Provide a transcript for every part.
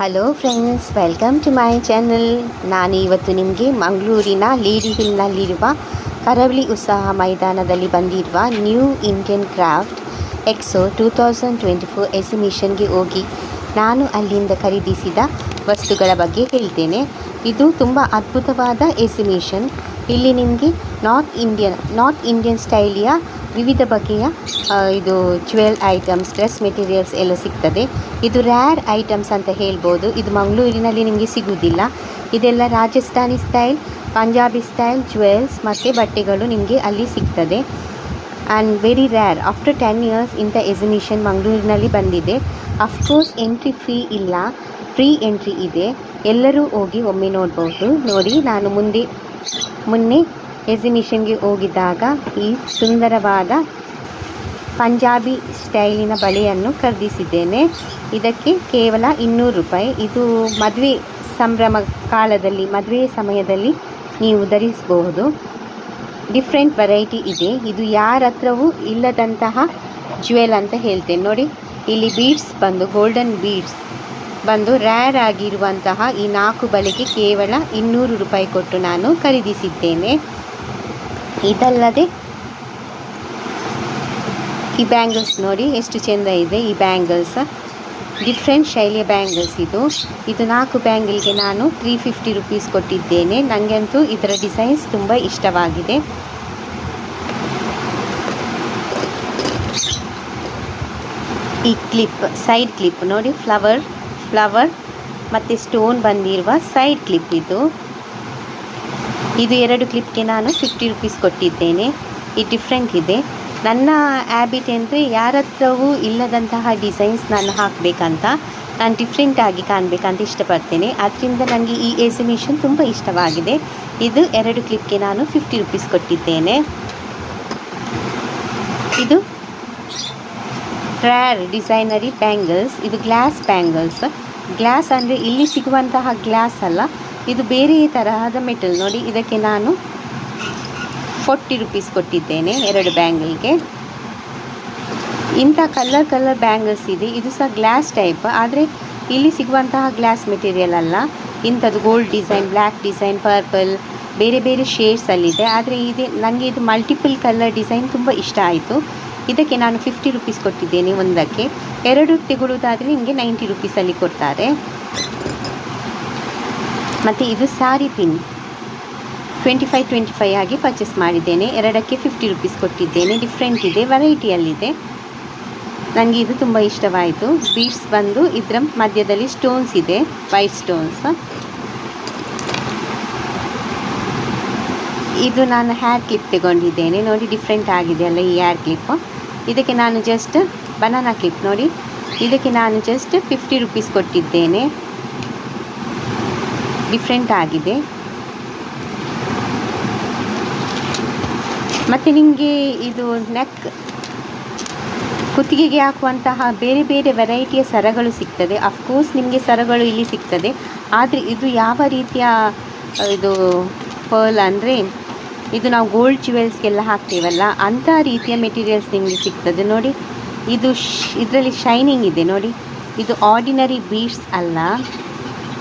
Hello friends, welcome to my channel. ನಾನು ಇವತ್ತು ನಿಮಗೆ ಮಂಗಳೂರಿನ ಲೇಡಿ ಹಿಲ್ನಲ್ಲಿರುವ ಕರಾವಳಿ ಉತ್ಸವ ಮೈದಾನದಲ್ಲಿ ಬಂದಿರುವ ನ್ಯೂ ಇಂಡಿಯನ್ ಕ್ರಾಫ್ಟ್ ಎಕ್ಸೋ 2024 ಎಕ್ಸಿಬಿಷನ್ಗೆ ಹೋಗಿ ನಾನು ಅಲ್ಲಿಂದ ಖರೀದಿಸಿದ ವಸ್ತುಗಳ ಬಗ್ಗೆ ಹೇಳ್ತೇನೆ. ಇದು ತುಂಬ ಅದ್ಭುತವಾದ ಎಕ್ಸಿಬಿಷನ್. ಇಲ್ಲಿ ನಿಮಗೆ ನಾರ್ತ್ ಇಂಡಿಯನ್ ಸ್ಟೈಲಿಯ ವಿವಿಧ ಬಗೆಯ ಇದು ಜ್ಯುವೆಲ್ ಐಟಮ್ಸ್, ಡ್ರೆಸ್ ಮೆಟೀರಿಯಲ್ಸ್ ಎಲ್ಲ ಸಿಗ್ತದೆ. ಇದು ರ್ಯಾರ್ ಐಟಮ್ಸ್ ಅಂತ ಹೇಳ್ಬೋದು. ಇದು ಮಂಗಳೂರಿನಲ್ಲಿ ನಿಮಗೆ ಸಿಗುವುದಿಲ್ಲ. ಇದೆಲ್ಲ Rajasthani style, Punjabi style jewels ಮತ್ತು ಬಟ್ಟೆಗಳು ನಿಮಗೆ ಅಲ್ಲಿ ಸಿಗ್ತದೆ. And very rare. After 10 years ಇಂಥ ಎಕ್ಸಿಬಿಷನ್ ಮಂಗಳೂರಿನಲ್ಲಿ ಬಂದಿದೆ. ಅಫ್ಕೋರ್ಸ್ ಎಂಟ್ರಿ ಫೀ ಇಲ್ಲ, ಫ್ರೀ ಎಂಟ್ರಿ ಇದೆ. ಎಲ್ಲರೂ ಹೋಗಿ ಒಮ್ಮೆ ನೋಡ್ಬೋದು. ನೋಡಿ, ನಾನು ಮೊನ್ನೆ ಎಕ್ಸಿಬಿಷನ್ಗೆ ಹೋಗಿದ್ದಾಗ ಈ ಸುಂದರವಾದ ಪಂಜಾಬಿ ಸ್ಟೈಲಿನ ಬಳೆಯನ್ನು ಖರೀದಿಸಿದ್ದೇನೆ. ಇದಕ್ಕೆ ಕೇವಲ 200 ರೂಪಾಯಿ. ಇದು ಮದುವೆ ಸಂಭ್ರಮ ಕಾಲದಲ್ಲಿ, ಮದುವೆ ಸಮಯದಲ್ಲಿ ನೀವು ಧರಿಸಬಹುದು. ಡಿಫ್ರೆಂಟ್ ವೆರೈಟಿ ಇದೆ. ಇದು ಯಾರ ಹತ್ರವೂ ಇಲ್ಲದಂತಹ ಜ್ಯುವೆಲ್ ಅಂತ ಹೇಳ್ತೇನೆ. ನೋಡಿ, ಇಲ್ಲಿ ಬೀಡ್ಸ್ ಬಂದು ಗೋಲ್ಡನ್ ಬೀಡ್ಸ್ ಬಂದು ರ್ಯಾರ್ ಆಗಿರುವಂತಹ ಈ 4 ಬಳೆಗೆ ಕೇವಲ 200 ರೂಪಾಯಿ ಕೊಟ್ಟು ನಾನು ಖರೀದಿಸಿದ್ದೇನೆ. ಇದಲ್ಲದೆ ಈ ಬ್ಯಾಂಗಲ್ಸ್ ನೋಡಿ ಎಷ್ಟು ಚೆಂದ ಇದೆ. ಈ ಬ್ಯಾಂಗಲ್ಸ್ ಡಿಫ್ರೆಂಟ್ ಶೈಲಿಯ ಬ್ಯಾಂಗಲ್ಸ್. ಇದು 4 ಬ್ಯಾಂಗಲ್ಗೆ ನಾನು 350 ರೂಪೀಸ್ ಕೊಟ್ಟಿದ್ದೇನೆ. ನನಗಂತೂ ಇದರ ಡಿಸೈನ್ಸ್ ತುಂಬ ಇಷ್ಟವಾಗಿದೆ. ಈ ಕ್ಲಿಪ್, ಸೈಡ್ ಕ್ಲಿಪ್ ನೋಡಿ, ಫ್ಲವರ್ ಮತ್ತು ಸ್ಟೋನ್ ಬಂದಿರುವ ಸೈಡ್ ಕ್ಲಿಪ್. ಇದು 2 ಕ್ಲಿಪ್ಗೆ ನಾನು 50 ರೂಪೀಸ್ ಕೊಟ್ಟಿದ್ದೇನೆ. ಇದು ಡಿಫ್ರೆಂಟ್ ಇದೆ. ನನ್ನ ಹ್ಯಾಬಿಟ್ ಅಂದರೆ ಯಾರ ಹತ್ರವೂ ಇಲ್ಲದಂತಹ ಡಿಸೈನ್ಸ್ ನಾನು ಹಾಕಬೇಕಂತ, ನಾನು ಡಿಫ್ರೆಂಟಾಗಿ ಕಾಣಬೇಕಂತ ಇಷ್ಟಪಡ್ತೇನೆ. ಅದರಿಂದ ನನಗೆ ಈ ಎಕ್ಸಿಬಿಷನ್ ತುಂಬ ಇಷ್ಟವಾಗಿದೆ. ಇದು 2 ಕ್ಲಿಪ್ಗೆ ನಾನು 50 ರೂಪೀಸ್ ಕೊಟ್ಟಿದ್ದೇನೆ. ಇದು ರ್ಯಾರ್ ಡಿಸೈನರಿ ಬ್ಯಾಂಗಲ್ಸ್. ಇದು ಗ್ಲಾಸ್ ಬ್ಯಾಂಗಲ್ಸ್. ಗ್ಲಾಸ್ ಅಂದರೆ ಇಲ್ಲಿ ಸಿಗುವಂತಹ ಗ್ಲಾಸ್ ಅಲ್ಲ, ಇದು ಬೇರೆ ತರಹದ ಮೆಟಲ್. ನೋಡಿ, ಇದಕ್ಕೆ ನಾನು 40 ರೂಪೀಸ್ ಕೊಟ್ಟಿದ್ದೇನೆ 2 ಬ್ಯಾಂಗಲ್ಗೆ. ಇಂಥ ಕಲರ್ ಬ್ಯಾಂಗಲ್ಸ್ ಇದೆ. ಇದು ಸಹ ಗ್ಲಾಸ್ ಟೈಪ್, ಆದರೆ ಇಲ್ಲಿ ಸಿಗುವಂತಹ ಗ್ಲಾಸ್ ಮೆಟೀರಿಯಲ್ ಅಲ್ಲ. ಇಂಥದ್ದು gold design, black design, purple, ಬೇರೆ ಶೇಡ್ಸಲ್ಲಿದೆ. ಆದರೆ ನನಗೆ ಇದು ಮಲ್ಟಿಪಲ್ ಕಲರ್ ಡಿಸೈನ್ ತುಂಬ ಇಷ್ಟ ಆಯಿತು. ಇದಕ್ಕೆ ನಾನು 50 ರೂಪೀಸ್ ಕೊಟ್ಟಿದ್ದೇನೆ ಒಂದಕ್ಕೆ. 2 ತೆಗೊಳ್ಳೋದಾದರೆ ನಿಮಗೆ 90 ರೂಪೀಸಲ್ಲಿ ಕೊಡ್ತಾರೆ. ಮತ್ತು ಇದು ಸ್ಯಾರಿ ಪಿನ್ 25 ಆಗಿ ಪರ್ಚೇಸ್ ಮಾಡಿದ್ದೇನೆ. 2ಕ್ಕೆ 50 ರೂಪೀಸ್ ಕೊಟ್ಟಿದ್ದೇನೆ. ಡಿಫ್ರೆಂಟ್ ಇದೆ, ವೆರೈಟಿಯಲ್ಲಿದೆ. ನನಗೆ ಇದು ತುಂಬ ಇಷ್ಟವಾಯಿತು. ಬೀಡ್ಸ್ ಬಂದು ಇದರ ಮಧ್ಯದಲ್ಲಿ ಸ್ಟೋನ್ಸ್ ಇದೆ, ವೈಟ್ ಸ್ಟೋನ್ಸ್. ಇದು ನಾನು ಹೇರ್ ಕ್ಲಿಪ್ ತಗೊಂಡಿದ್ದೇನೆ. ನೋಡಿ, ಡಿಫ್ರೆಂಟ್ ಆಗಿದೆ ಅಲ್ಲ ಈ ಹೇರ್ ಕ್ಲಿಪ್. ಇದಕ್ಕೆ ನಾನು ಜಸ್ಟ್ ಬನಾನಾ ಕ್ಲಿಪ್ ನೋಡಿ, ಇದಕ್ಕೆ ನಾನು ಜಸ್ಟ್ 50 ರೂಪೀಸ್ ಕೊಟ್ಟಿದ್ದೇನೆ. ಡಿಫ್ರೆಂಟ್ ಆಗಿದೆ. ಮತ್ತು ನಿಮಗೆ ಇದು ಕುತ್ತಿಗೆಗೆ ಹಾಕುವಂತಹ ಬೇರೆ ವೆರೈಟಿಯ ಸರಗಳು ಸಿಗ್ತದೆ. ಅಫ್ಕೋರ್ಸ್ ನಿಮಗೆ ಸರಗಳು ಇಲ್ಲಿ ಸಿಗ್ತದೆ, ಆದರೆ ಇದು ಯಾವ ರೀತಿಯ ಇದು ಪರ್ಲ್ ಅಂದರೆ ಇದು ನಾವು ಗೋಲ್ಡ್ ಜ್ಯುವೆಲ್ಸ್ಗೆಲ್ಲ ಹಾಕ್ತೀವಲ್ಲ ಅಂಥ ರೀತಿಯ ಮೆಟೀರಿಯಲ್ಸ್ ನಿಮಗೆ ಸಿಗ್ತದೆ. ನೋಡಿ, ಇದರಲ್ಲಿ ಶೈನಿಂಗ್ ಇದೆ. ನೋಡಿ, ಇದು ಆರ್ಡಿನರಿ ಬೀಡ್ಸ್ ಅಲ್ಲ,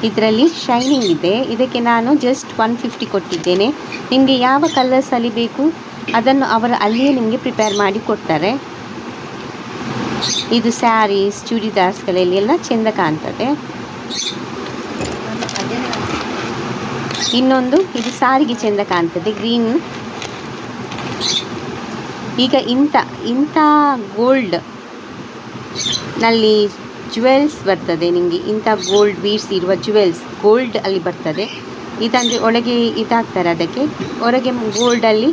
ಇದರಲ್ಲಿ ಶೈನಿಂಗ್ ಇದೆ. ಇದಕ್ಕೆ ನಾನು ಜಸ್ಟ್ 150 ಕೊಟ್ಟಿದ್ದೇನೆ. ನಿಮಗೆ ಯಾವ ಕಲರ್ಸಲ್ಲಿ ಬೇಕು ಅದನ್ನು ಅವರು ಅಲ್ಲಿಯೇ ನಿಮಗೆ ಪ್ರಿಪೇರ್ ಮಾಡಿ ಕೊಡ್ತಾರೆ. ಇದು ಸ್ಯಾರೀಸ್, ಚೂಡಿದಾರ್ಸ್ಗಳಲ್ಲಿ ಎಲ್ಲ ಚೆಂದ ಕಾಣ್ತದೆ. ಇನ್ನೊಂದು ಇದು ಸಾರಿಗೆ ಚೆಂದ ಕಾಣ್ತದೆ, ಗ್ರೀನ್. ಈಗ ಇಂಥ ಗೋಲ್ಡ್ ನಲ್ಲಿ ಜ್ಯುವೆಲ್ಸ್ ಬರ್ತದೆ. ನಿಮಗೆ ಇಂಥ ಗೋಲ್ಡ್ ಬೀಡ್ಸ್ ಇರುವ ಜ್ಯುವೆಲ್ಸ್ ಗೋಲ್ಡ್ ಅಲ್ಲಿ ಬರ್ತದೆ. ಇದಂದರೆ ಒಳಗೆ ಇದಾಗ್ತಾರೆ, ಅದಕ್ಕೆ ಹೊರಗೆ ಗೋಲ್ಡಲ್ಲಿ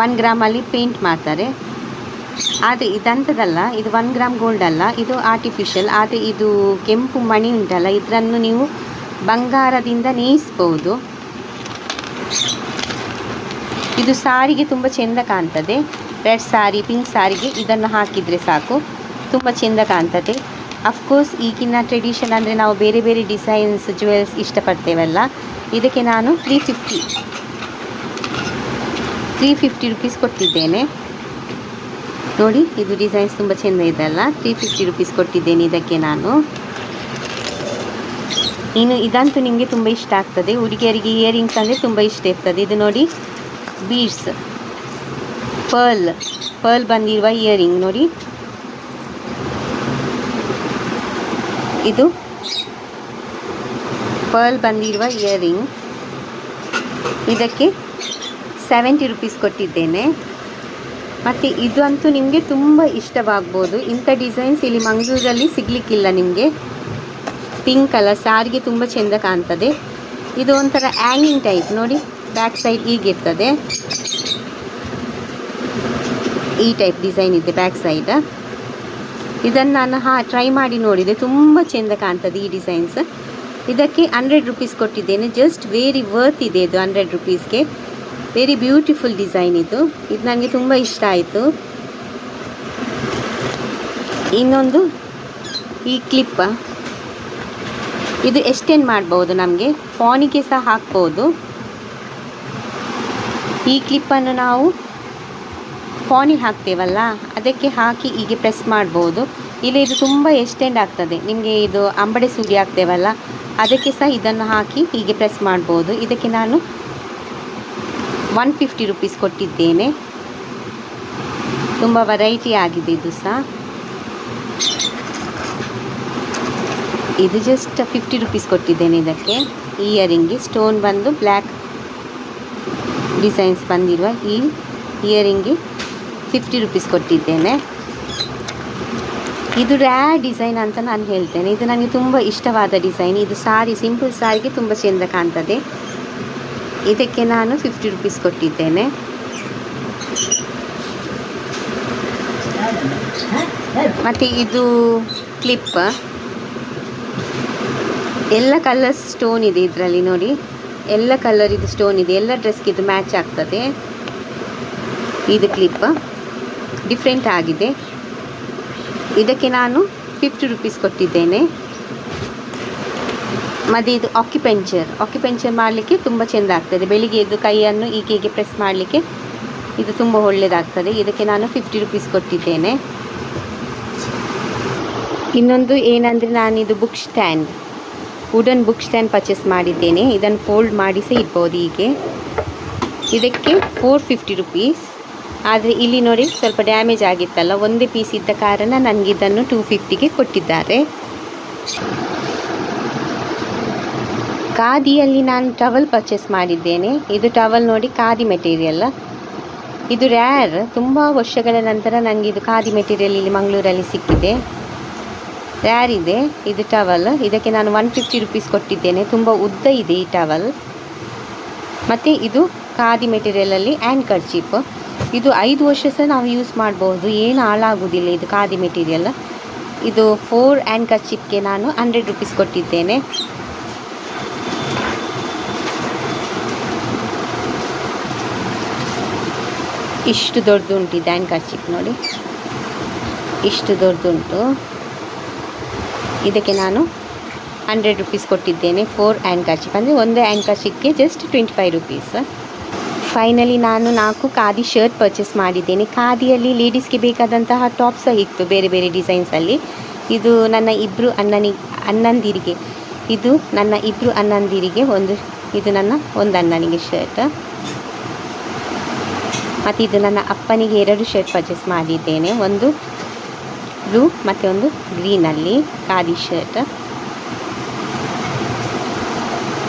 1 ಗ್ರಾಮಲ್ಲಿ ಪೇಂಟ್ ಮಾಡ್ತಾರೆ. ಆದರೆ ಇದಂಥದ್ದಲ್ಲ, ಇದು 1 ಗ್ರಾಮ್ ಗೋಲ್ಡ್ ಅಲ್ಲ, ಇದು ಆರ್ಟಿಫಿಷಿಯಲ್. ಆದರೆ ಇದು ಕೆಂಪು ಮಣಿ ಉಂಟಲ್ಲ, ಇದನ್ನು ನೀವು ಬಂಗಾರದಿಂದ ನೇಯಿಸ್ಬೋದು. ಇದು ಸಾರಿಗೆ ತುಂಬ ಚೆಂದ ಕಾಣ್ತದೆ. ರೆಡ್ ಸಾರಿ, ಪಿಂಕ್ ಸಾರಿಗೆ ಇದನ್ನು ಹಾಕಿದರೆ ಸಾಕು, ತುಂಬ ಚೆಂದ ಕಾಣ್ತದೆ. ಅಫ್ಕೋರ್ಸ್ ಈಗಿನ ಟ್ರೆಡಿಷನ್ ಅಂದರೆ ನಾವು ಬೇರೆ ಡಿಸೈನ್ಸ್ ಜ್ಯುವೆಲ್ಸ್ ಇಷ್ಟಪಡ್ತೇವಲ್ಲ. ಇದಕ್ಕೆ ನಾನು 350 ರೂಪೀಸ್ ಕೊಟ್ಟಿದ್ದೇನೆ. ನೋಡಿ, ಇದು ಡಿಸೈನ್ಸ್ ತುಂಬ ಚೆಂದ ಇದೆಲ್ಲ. 350 ರೂಪೀಸ್ ಕೊಟ್ಟಿದ್ದೇನೆ ಇದಕ್ಕೆ ನಾನು. ಇನ್ನು ಇದಂತೂ ನಿಮಗೆ ತುಂಬ ಇಷ್ಟ ಆಗ್ತದೆ. ಹುಡುಗಿಯರಿಗೆ ಇಯರಿಂಗ್ಸ್ ಅಂದರೆ ತುಂಬ ಇಷ್ಟ ಇರ್ತದೆ. ಇದು ನೋಡಿ, ಬೀಡ್ಸ್, ಪರ್ಲ್ ಬಂದಿರುವ ಇಯರಿಂಗ್ ನೋಡಿ. ಇದು ಪರ್ಲ್ ಬಂದಿರುವ ಇಯರಿಂಗ್. ಇದಕ್ಕೆ 70 ರೂಪೀಸ್ ಕೊಟ್ಟಿದ್ದೇನೆ. ಮತ್ತು ಇದು ಅಂತೂ ನಿಮಗೆ ತುಂಬ ಇಷ್ಟವಾಗ್ಬೋದು. ಇಂಥ ಡಿಸೈನ್ಸ್ ಇಲ್ಲಿ ಮಂಗಳೂರಲ್ಲಿ ಸಿಗಲಿಕ್ಕಿಲ್ಲ ನಿಮಗೆ. ಪಿಂಕ್ ಕಲರ್ ಸಾರಿಗೆ ತುಂಬ ಚೆಂದ ಕಾಣ್ತದೆ. ಇದು ಒಂಥರ ಹ್ಯಾಂಗಿಂಗ್ ಟೈಪ್ ನೋಡಿ, ಬ್ಯಾಕ್ ಸೈಡ್ ಹೀಗಿರ್ತದೆ. ಈ ಟೈಪ್ ಡಿಸೈನ್ ಇದೆ ಬ್ಯಾಕ್ ಸೈಡ್. ಇದನ್ನು ನಾನು ಟ್ರೈ ಮಾಡಿ ನೋಡಿದೆ, ತುಂಬ ಚೆಂದ ಕಾಣ್ತದೆ ಈ ಡಿಸೈನ್ಸ್. ಇದಕ್ಕೆ 100 ರೂಪೀಸ್ ಕೊಟ್ಟಿದ್ದೇನೆ. ಜಸ್ಟ್ ವೆರಿ ವರ್ತ್ ಇದೆ ಇದು 100 ರೂಪೀಸ್ಗೆ. ವೆರಿ ಬ್ಯೂಟಿಫುಲ್ ಡಿಸೈನ್ ಇದು ನನಗೆ ತುಂಬ ಇಷ್ಟ ಆಯಿತು. ಇನ್ನೊಂದು ಈ ಕ್ಲಿಪ್, ಇದು ಎಕ್ಸ್ಟೆಂಡ್ ಮಾಡ್ಬೋದು, ನಮಗೆ ಫೋನಿಗೆ ಸಹ ಹಾಕ್ಬೋದು. ಈ ಕ್ಲಿಪ್ಪನ್ನು ನಾವು ಫೋನಿಗೆ ಹಾಕ್ತೇವಲ್ಲ, ಅದಕ್ಕೆ ಹಾಕಿ ಹೀಗೆ ಪ್ರೆಸ್ ಮಾಡ್ಬೋದು. ಇಲ್ಲ ಇದು ತುಂಬ ಎಕ್ಸ್ಟೆಂಡ್ ಆಗ್ತದೆ ನಿಮಗೆ. ಇದು ಅಂಬಡೆ ಸೂಡಿ ಹಾಕ್ತೇವಲ್ಲ, ಅದಕ್ಕೆ ಸಹ ಇದನ್ನು ಹಾಕಿ ಹೀಗೆ ಪ್ರೆಸ್ ಮಾಡ್ಬೋದು. ಇದಕ್ಕೆ ನಾನು 150 ರೂಪೀಸ್ ಕೊಟ್ಟಿದ್ದೇನೆ. ತುಂಬ ವೆರೈಟಿ ಆಗಿದೆ ಇದು ಸಹ. ಇದು ಜಸ್ಟ್ 50 ರೂಪೀಸ್ ಕೊಟ್ಟಿದ್ದೇನೆ ಇದಕ್ಕೆ. ಇಯರಿಂಗ್ಗೆ ಸ್ಟೋನ್ ಬಂದು ಬ್ಲ್ಯಾಕ್ ಡಿಸೈನ್ಸ್ ಬಂದಿರುವ ಈ ಇಯರಿಂಗ್ಗೆ 50 ರೂಪೀಸ್ ಕೊಟ್ಟಿದ್ದೇನೆ. ಇದು ರ್ಯಾರ್ ಡಿಸೈನ್ ಅಂತ ನಾನು ಹೇಳ್ತೇನೆ. ಇದು ನನಗೆ ತುಂಬ ಇಷ್ಟವಾದ ಡಿಸೈನ್. ಇದು ಸಾರಿ, ಸಿಂಪಲ್ ಸಾರಿಗೆ ತುಂಬ ಚೆಂದ ಕಾಣ್ತದೆ. ಇದಕ್ಕೆ ನಾನು 50 ರೂಪೀಸ್ ಕೊಟ್ಟಿದ್ದೇನೆ. ಮತ್ತು ಇದು ಕ್ಲಿಪ್, ಎಲ್ಲ ಕಲರ್ ಸ್ಟೋನ್ ಇದೆ ಇದರಲ್ಲಿ ನೋಡಿ. ಎಲ್ಲ ಕಲರ್ ಇದು ಸ್ಟೋನ್ ಇದೆ, ಎಲ್ಲ ಡ್ರೆಸ್ಗೆ ಇದು ಮ್ಯಾಚ್ ಆಗ್ತದೆ. ಇದು ಕ್ಲಿಪ್ ಡಿಫ್ರೆಂಟ್ ಆಗಿದೆ. ಇದಕ್ಕೆ ನಾನು 50 ರೂಪೀಸ್ ಕೊಟ್ಟಿದ್ದೇನೆ. ಮತ್ತು ಇದು ಆಕ್ಯುಪೆಂಚರ್ ಮಾಡಲಿಕ್ಕೆ ತುಂಬ ಚೆಂದ ಆಗ್ತದೆ. ಬೆಳಿಗ್ಗೆ ಎದ್ದು ಕೈಯನ್ನು ಹೀಗೆ ಪ್ರೆಸ್ ಮಾಡಲಿಕ್ಕೆ ಇದು ತುಂಬ ಒಳ್ಳೆಯದಾಗ್ತದೆ. ಇದಕ್ಕೆ ನಾನು 50 ರೂಪೀಸ್ ಕೊಟ್ಟಿದ್ದೇನೆ. ಇನ್ನೊಂದು ಏನಂದರೆ, ನಾನಿದು ವುಡನ್ ಬುಕ್ ಸ್ಟ್ಯಾಂಡ್ ಪರ್ಚೇಸ್ ಮಾಡಿದ್ದೇನೆ. ಇದನ್ನು ಫೋಲ್ಡ್ ಮಾಡಿ ಸಹ ಇಡ್ಬೋದು ಹೀಗೆ. ಇದಕ್ಕೆ 450 ರೂಪೀಸ್. ಆದರೆ ಇಲ್ಲಿ ನೋಡಿ ಸ್ವಲ್ಪ ಡ್ಯಾಮೇಜ್ ಆಗಿತ್ತಲ್ಲ, ಒಂದೇ ಪೀಸ್ ಇದ್ದ ಕಾರಣ ನನಗಿದನ್ನು 250ಗೆ ಕೊಟ್ಟಿದ್ದಾರೆ. ಖಾದಿಯಲ್ಲಿ ನಾನು ಟವಲ್ ಪರ್ಚೇಸ್ ಮಾಡಿದ್ದೇನೆ. ಇದು ಟವಲ್ ನೋಡಿ, ಖಾದಿ ಮೆಟೀರಿಯಲ್. ಇದು ರ್ಯಾರ್, ತುಂಬ ವರ್ಷಗಳ ನಂತರ ನನಗೆ ಇದು ಖಾದಿ ಮೆಟೀರಿಯಲ್ ಇಲ್ಲಿ ಮಂಗಳೂರಲ್ಲಿ ಸಿಕ್ಕಿದೆ. ರ್ಯಾರ್ ಇದೆ ಇದು ಟವಲ್. ಇದಕ್ಕೆ ನಾನು 150 ರೂಪೀಸ್ ಕೊಟ್ಟಿದ್ದೇನೆ. ತುಂಬ ಉದ್ದ ಇದೆ ಈ ಟವಲ್. ಮತ್ತು ಇದು ಖಾದಿ ಮೆಟೀರಿಯಲಲ್ಲಿ ಹ್ಯಾಂಡ್ ಕರ್ಚೀಪ್. ಇದು 5 ವರ್ಷ ಸಹ ನಾವು ಯೂಸ್ ಮಾಡ್ಬೋದು, ಏನು ಹಾಳಾಗೋದಿಲ್ಲ ಇದು ಖಾದಿ ಮೆಟೀರಿಯಲ್. ಇದು 4 ಹ್ಯಾಂಡ್ ಕರ್ಚೀಪ್ಗೆ ನಾನು 100 ರೂಪೀಸ್ ಕೊಟ್ಟಿದ್ದೇನೆ. ಇಷ್ಟು ದೊಡ್ಡದುಂಟು ಇದು ಹ್ಯಾಂಡ್ ಕರ್ಚೀಪ್ ನೋಡಿ, ಇಷ್ಟು ದೊಡ್ಡದುಂಟು. ಇದಕ್ಕೆ ನಾನು 100 ರೂಪೀಸ್ ಕೊಟ್ಟಿದ್ದೇನೆ. 4 ಹ್ಯಾಂಡ್ ಕರ್ಚೀಪ್ ಅಂದರೆ ಒಂದು ಹ್ಯಾಂಡ್ ಕರ್ಚೀಪ್ಗೆ ಜಸ್ಟ್ 25 ರೂಪೀಸ್. ಫೈನಲಿ ನಾನು 4 ಖಾದಿ ಶರ್ಟ್ ಪರ್ಚೇಸ್ ಮಾಡಿದ್ದೇನೆ. ಖಾದಿಯಲ್ಲಿ ಲೇಡೀಸ್ಗೆ ಬೇಕಾದಂತಹ ಟಾಪ್ ಸಹ ಇತ್ತು ಬೇರೆ ಬೇರೆ ಡಿಸೈನ್ಸಲ್ಲಿ. ಇದು ನನ್ನ ಇಬ್ಬರು ಅಣ್ಣಂದಿರಿಗೆ ಒಂದು, ಇದು ನನ್ನ ಒಂದು ಅಣ್ಣನಿಗೆ ಶರ್ಟ್. ಮತ್ತು ಇದು ನನ್ನ ಅಪ್ಪನಿಗೆ 2 ಶರ್ಟ್ ಪರ್ಚೇಸ್ ಮಾಡಿದ್ದೇನೆ. ಒಂದು ಬ್ಲೂ ಮತ್ತು ಒಂದು ಗ್ರೀನಲ್ಲಿ ಖಾದಿ ಶರ್ಟ್,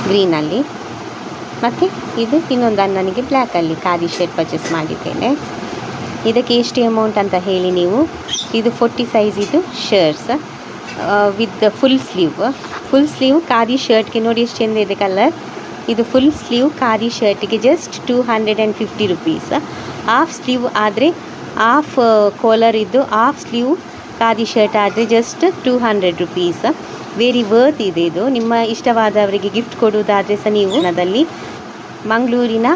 ಗ್ರೀನಲ್ಲಿ. ಮತ್ತು ಇದು ಇನ್ನೊಂದು ಅಣ್ಣನಿಗೆ ಬ್ಲ್ಯಾಕಲ್ಲಿ ಖಾದಿ ಶರ್ಟ್ ಪರ್ಚೇಸ್ ಮಾಡಿದ್ದೇನೆ. ಇದಕ್ಕೆ ಎಷ್ಟು ಅಮೌಂಟ್ ಅಂತ ಹೇಳಿ ನೀವು. ಇದು 40 ಸೈಜ್ ಇದು shirts with full sleeve khadi ಶರ್ಟ್ಗೆ ನೋಡಿ ಎಷ್ಟು ಚೆಂದ ಇದೆ ಕಲರ್. ಇದು ಫುಲ್ ಸ್ಲೀವ್ ಖಾದಿ ಶರ್ಟಿಗೆ ಜಸ್ಟ್ 250 ರೂಪೀಸ್. ಹಾಫ್ ಸ್ಲೀವ್ ಆದರೆ ಹಾಫ್ ಕಾಲರ್ ಇದ್ದು ಹಾಫ್ ಸ್ಲೀವ್ ಖಾದಿ ಶರ್ಟ್ ಆದರೆ ಜಸ್ಟ್ 200 ರೂಪೀಸ್. ವೆರಿ ವರ್ತ್ ಇದೆ ಇದು. ನಿಮ್ಮ ಇಷ್ಟವಾದವರಿಗೆ ಗಿಫ್ಟ್ ಕೊಡುವುದಾದರೆ ಸಹ ನೀವು ಅದರಲ್ಲಿ ಮಂಗಳೂರಿನ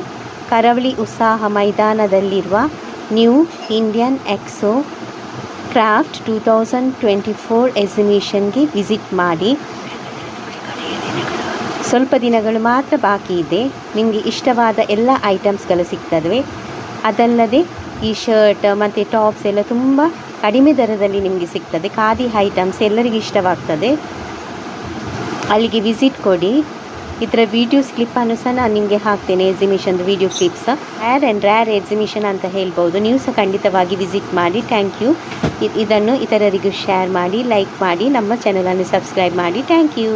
ಕರಾವಳಿ ಉತ್ಸಾಹ ಮೈದಾನದಲ್ಲಿರುವ ನ್ಯೂ ಇಂಡಿಯನ್ ಎಕ್ಸೋ ಕ್ರಾಫ್ಟ್ 2024 ಎಕ್ಸಿಬಿಷನ್ಗೆ ವಿಸಿಟ್ ಮಾಡಿ. ಸ್ವಲ್ಪ ದಿನಗಳು ಮಾತ್ರ ಬಾಕಿ ಇದೆ. ನಿಮಗೆ ಇಷ್ಟವಾದ ಎಲ್ಲ ಐಟಮ್ಸ್ಗಳು ಸಿಗ್ತವೆ. ಅದಲ್ಲದೆ ಈ ಶರ್ಟ್ ಮತ್ತು ಟಾಪ್ಸ್ ಎಲ್ಲ ತುಂಬ ಕಡಿಮೆ ದರದಲ್ಲಿ ನಿಮಗೆ ಸಿಗ್ತದೆ. ಖಾದಿ ಐಟಮ್ಸ್ ಎಲ್ಲರಿಗೂ ಇಷ್ಟವಾಗ್ತದೆ. ಅಲ್ಲಿಗೆ ವಿಸಿಟ್ ಕೊಡಿ. ಇದರ ವೀಡಿಯೋಸ್ ಕ್ಲಿಪ್ಪನ್ನು ಸಹ ನಾನು ನಿಮಗೆ ಹಾಕ್ತೇನೆ, ಎಕ್ಸಿಬಿಷನ್ದು ವೀಡಿಯೋ ಕ್ಲಿಪ್ಸ್. ರ್ಯಾರ್ ಎಕ್ಸಿಬಿಷನ್ ಅಂತ ಹೇಳ್ಬೋದು. ನೀವು ಸಹ ಖಂಡಿತವಾಗಿ ವಿಸಿಟ್ ಮಾಡಿ. Thank you. ಇದನ್ನು ಇತರರಿಗೂ ಶೇರ್ ಮಾಡಿ, ಲೈಕ್ ಮಾಡಿ, ನಮ್ಮ ಚಾನಲನ್ನು ಸಬ್ಸ್ಕ್ರೈಬ್ ಮಾಡಿ. Thank you.